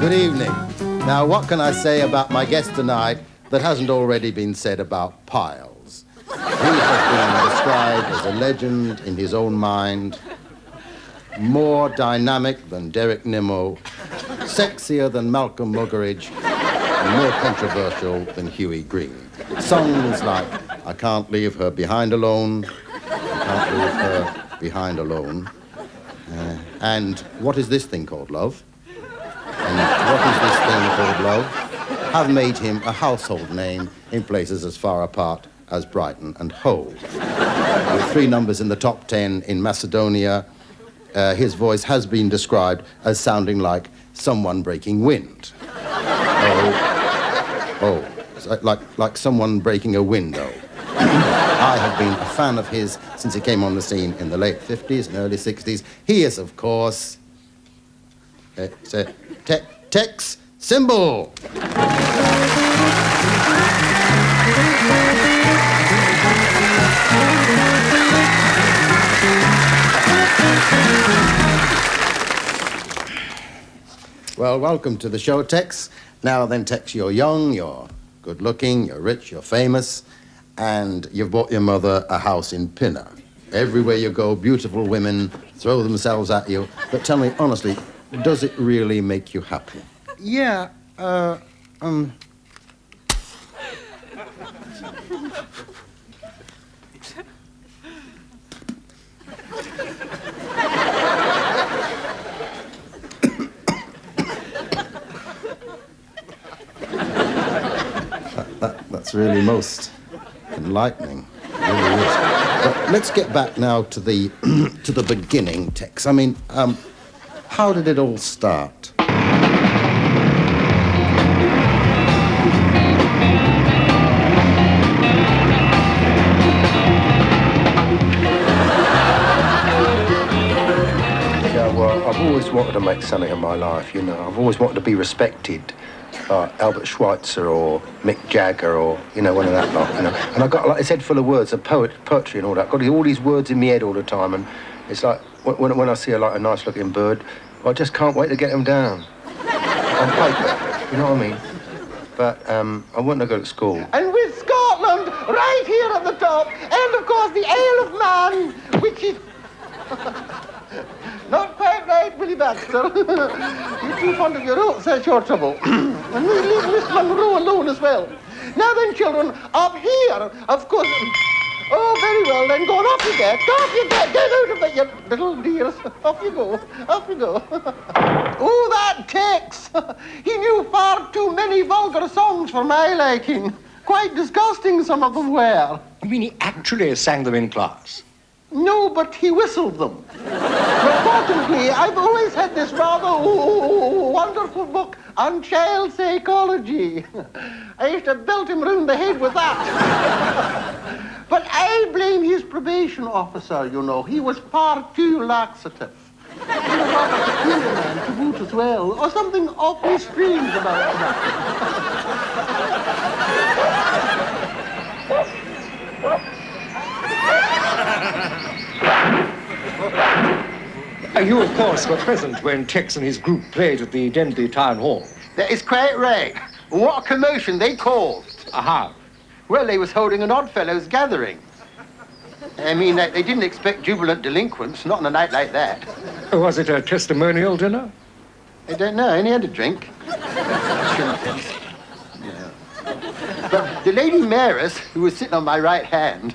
Good evening. Now, what can I say about my guest tonight that hasn't already been said about Piles? He has been described as a legend in his own mind, more dynamic than Derek Nimmo, sexier than Malcolm Muggeridge, and more controversial than Huey Green. Songs like I Can't Leave Her Behind Alone, I Can't Leave Her Behind Alone, and What Is This Thing Called Love? And What Is This Thing Called Love? Have made him a household name in places as far apart as Brighton and Hove. With 3 numbers in the top 10 in Macedonia, his voice has been described as sounding like someone breaking wind. Like someone breaking a window. I have been a fan of his since he came on the scene in the late 50s and early 60s. He is, of course, Tex Cymbal. Well, welcome to the show, Tex. Now then, Tex, you're young, you're good-looking, you're rich, you're famous, and you've bought your mother a house in Pinner. Everywhere you go, beautiful women throw themselves at you. But tell me, honestly, does it really make you happy? Yeah, That's really most enlightening. It really is. But let's get back now to the to the beginning, Tex. I mean, how did it all start? Yeah, well, I've always wanted to make something of my life, you know. I've always wanted to be respected. Albert Schweitzer or Mick Jagger or, you know, one of that lot, you know. And I got like his head full of words, of poetry and all that. I've got all these words in my head all the time, and it's like when I see a nice-looking bird, I just can't wait to get them down on paper. You know what I mean? But I want to go to school. And with Scotland right here at the top, and of course the Isle of Man, which is not quite right, Willie Baxter. You're too fond of your oats, that's your trouble. And we leave Miss Monroe alone as well. Now then, children, up here, of course... Oh, very well, then, go on, off you get. Off you get out of it, you little dears. Off you go, off you go. Oh, that Tex. He knew far too many vulgar songs for my liking. Quite disgusting, some of them were. You mean he actually sang them in class? No, but he whistled them. But fortunately, I've always had this rather wonderful book on child psychology. I used to belt him round the head with that. But I blame his probation officer, you know. He was far too laxative. He was rather a peculiar man to boot as well, or something awfully strange about that. You, of course, were present when Tex and his group played at the Denby Town Hall. That is quite right. What a commotion they caused. Aha. Well, they was holding an Oddfellows gathering. I mean, they didn't expect jubilant delinquents, not on a night like that. Was it a testimonial dinner? I don't know, I only had a drink. Yeah. But the lady mayoress, who was sitting on my right hand,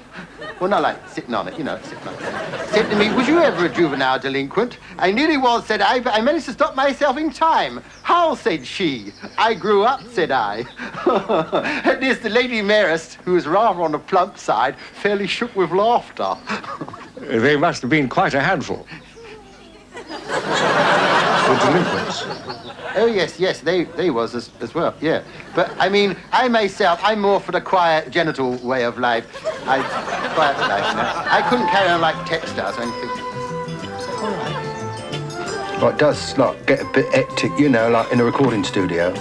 well, not like sitting on it, you know, sitting like that, said to me, was you ever a juvenile delinquent? I nearly was, said I, but I managed to stop myself in time. How, said she. I grew up, said I. At this, the lady mayoress, who was rather on the plump side, fairly shook with laughter. They must have been quite a handful. The delinquents. Oh, yes, they was as well, yeah. But, I mean, I myself, I'm more for the quiet, genital way of life. Quiet life, you know. I couldn't carry on like Tex does or anything. All right. Well, it does, like, get a bit hectic, you know, like in a recording studio.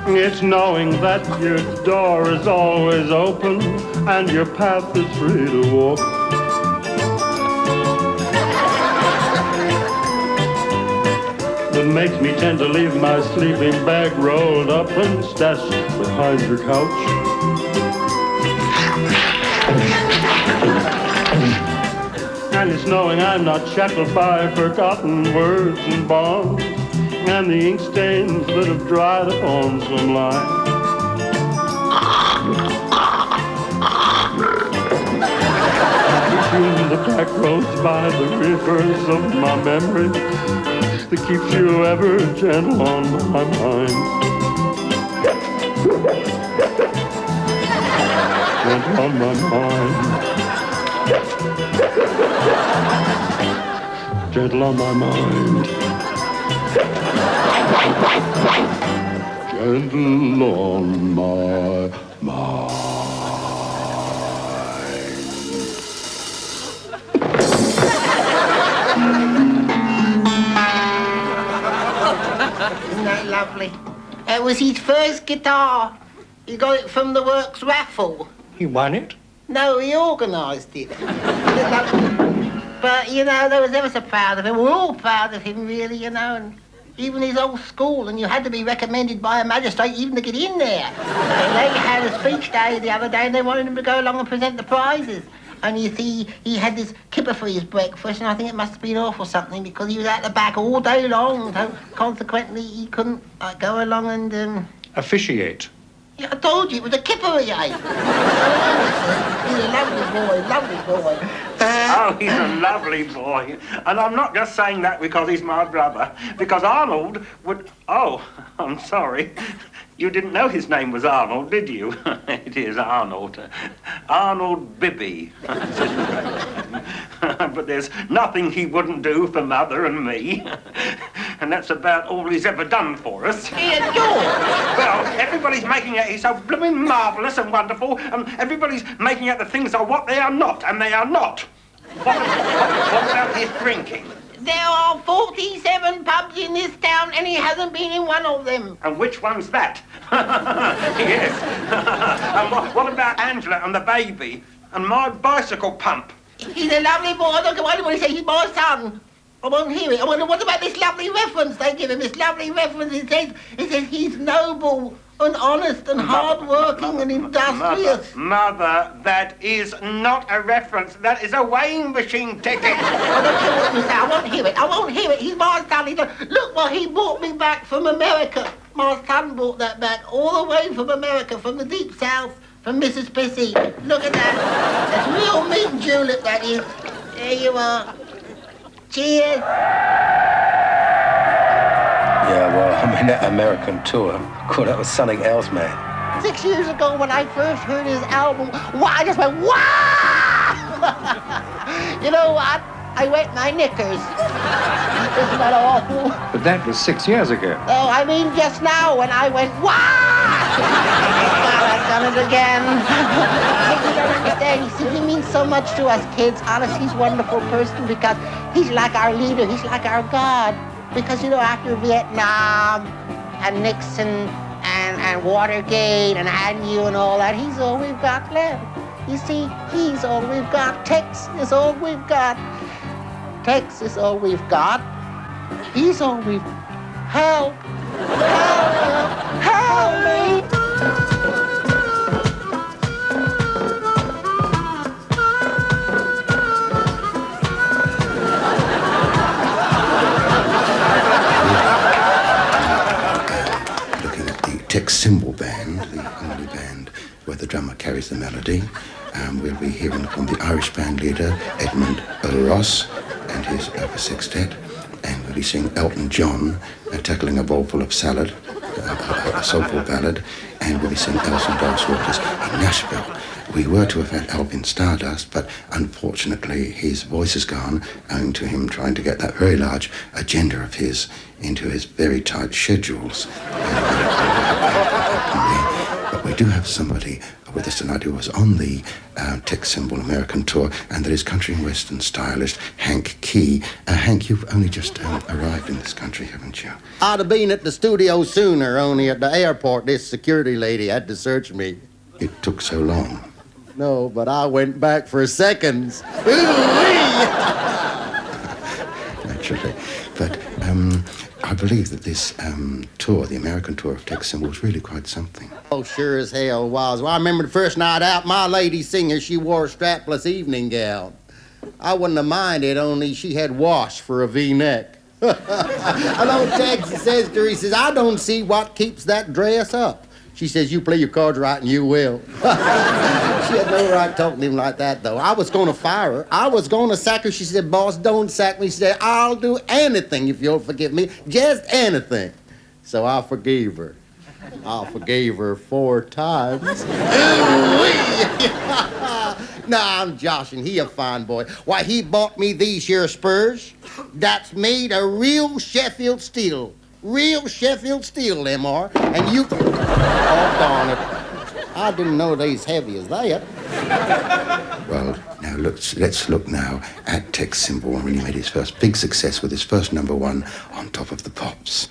It's knowing that your door is always open and your path is free to walk. that makes me tend to leave my sleeping bag rolled up and stashed behind your couch. And it's knowing I'm not shackled by forgotten words and bonds, and the ink stains that have dried upon some line. Between the back roads by the rivers of my memory that keeps you ever gentle on my mind. Gentle on my mind. Gentle on my mind. Gentle on my mind. Isn't that lovely? It was his first guitar. He got it from the Works raffle. He won it? No, he organised it. But, you know, they was ever so proud of him. We're all proud of him, really, you know, and even his old school, and you had to be recommended by a magistrate even to get in there. And they had a speech day the other day, and they wanted him to go along and present the prizes. And you see, he had this kipper for his breakfast, and I think it must have been awful something because he was out the back all day long, so consequently he couldn't go along and... Officiate. Yeah, I told you, it was a kipper he ate. He's a lovely boy. Oh, he's a lovely boy. And I'm not just saying that because he's my brother, because Arnold would... Oh, I'm sorry. You didn't know his name was Arnold, did you? It is Arnold. Arnold Bibby. But there's nothing he wouldn't do for Mother and me. And that's about all he's ever done for us. Dear George! Well, everybody's making out he's so blooming marvellous and wonderful, and everybody's making out the things are what they are not, and they are not. What about his drinking? There are 47 pubs in this town, and he hasn't been in one of them. And which one's that? Yes. And what about Angela and the baby? And my bicycle pump? He's a lovely boy. I don't want to say he's my son. I won't hear it. I wonder, what about this lovely reference they give him? This lovely reference, it says he's noble and honest and hard-working and industrious. Mother, that is not a reference. That is a weighing machine ticket. I don't care what you say. I won't hear it. He's my son. Look what he brought me back from America. My son brought that back all the way from America, from the deep south, from Mississippi. Look at that. That's real meat julep, that is. There you are. Cheers. Yeah, well, I mean, that American tour, cool, that was something else, man. 6 years ago when I first heard his album, wow, I just went, wow! You know what? I wet my knickers. Isn't that awful? But that was 6 years ago. Oh, I mean just now when I went, wow! I've done it again. You don't understand. You see, he means so much to us kids. Honestly, he's a wonderful person because he's like our leader. He's like our God. Because, you know, after Vietnam and Nixon and Watergate and ANU and all that, he's all we've got left. You see, he's all we've got. Tex is all we've got. Tex is all we've got. He's all we've... Help! Help me! Cymbal band, the only band where the drummer carries the melody. We'll be hearing from the Irish band leader, Edmund Ross, and his sextet. And we'll be seeing Elton John tackling a bowl full of salad, a soulful ballad. And we'll be seeing Alison Doris Waters in Nashville. We were to have had Alvin Stardust, but unfortunately his voice is gone, owing to him trying to get that very large agenda of his into his very tight schedules. But we do have somebody with us tonight who was on the Tex Cymbal American tour, and that is country and western stylist Hank Key. Hank, you've only just arrived in this country, haven't you? I'd have been at the studio sooner, only at the airport this security lady had to search me. It took so long. No, but I went back for seconds. Naturally. But our believe that this tour, the American tour of Tex Cymbal, was really quite something. Oh, sure as hell was. Well, I remember the first night out, my lady singer, she wore a strapless evening gown. I wouldn't have minded, only she had wash for a V-neck. And old Tex says to her, he says, I don't see what keeps that dress up. She says, you play your cards right and you will. She had no right talking to him like that, though. I was going to fire her. I was going to sack her. She said, boss, don't sack me. She said, I'll do anything if you'll forgive me, just anything. So I forgave her. I forgave her 4 times. Nah, I'm joshing. He a fine boy. Why, he bought me these here spurs. That's made of real Sheffield steel. Real Sheffield steel, them are. And you... Oh, darn it. I didn't know they as heavy as that. Well, now let's look now at Tex Cymbal, when he made his first big success with his first #1 on Top of the Pops.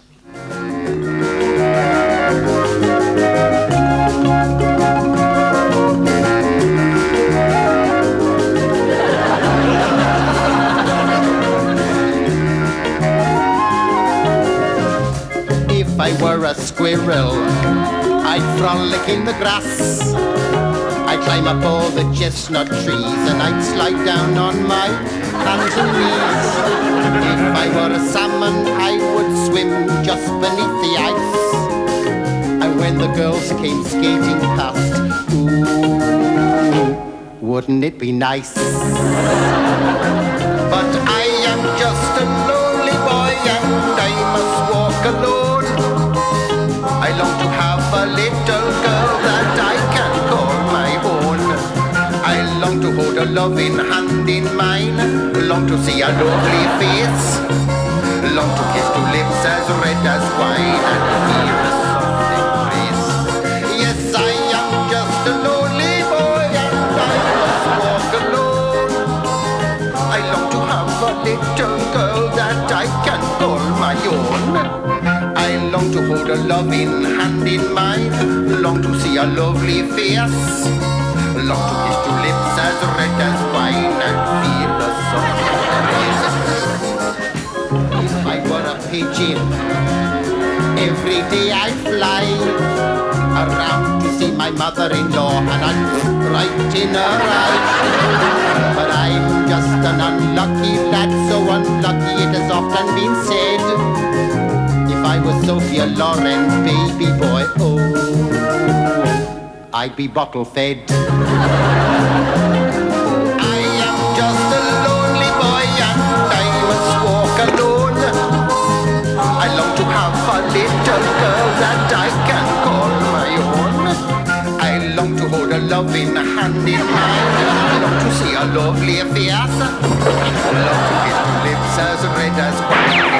If I were a squirrel, I'd frolic in the grass. I'd climb up all the chestnut trees and I'd slide down on my hands and knees. If I were a salmon, I would swim just beneath the ice. And when the girls came skating past, ooh, wouldn't it be nice? But I am just a lonely boy and I must walk alone. I long to have a little girl that I can call my own. I long to hold a loving hand in mine, long to see a lovely face, long to kiss 2 lips as red as wine and feel a soft embrace. Yes, I am just a lonely boy and I must walk alone. I long to have a little girl that I can call my own. I long to hold a loving hand in mine, long to see a lovely face, long to kiss 2 lips as red as wine and feel a soft embrace. If I were a pigeon, every day I'd fly around to see my mother-in-law and I'd look right in her eye. But I'm just an unlucky lad, so unlucky it has often been said. I was Sophia Loren, baby boy, oh, I'd be bottle fed. I am just a lonely boy and I must walk alone. I long to have a little girl that I can call my own. I long to hold a loving hand in mine, long to see a lovely face, long to kiss 2 lips as red as wine.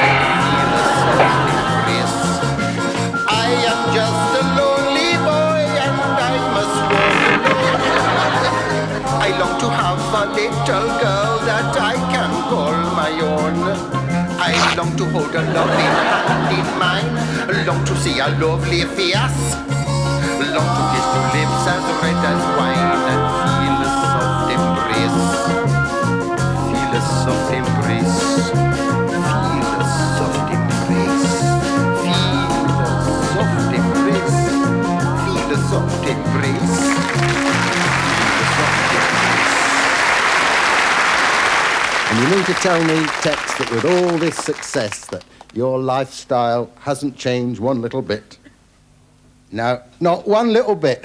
I am just a lonely boy and I must walk alone. I long to have a little girl that I can call my own. I long to hold a loving hand in mine, long to see a lovely face, long to kiss 2 lips as red as wine and feel a soft embrace. Feel a soft embrace. Feel a soft embrace. Soft embrace, feel a soft embrace. And you mean to tell me, Tex, that with all this success, that your lifestyle hasn't changed one little bit? No, not one little bit.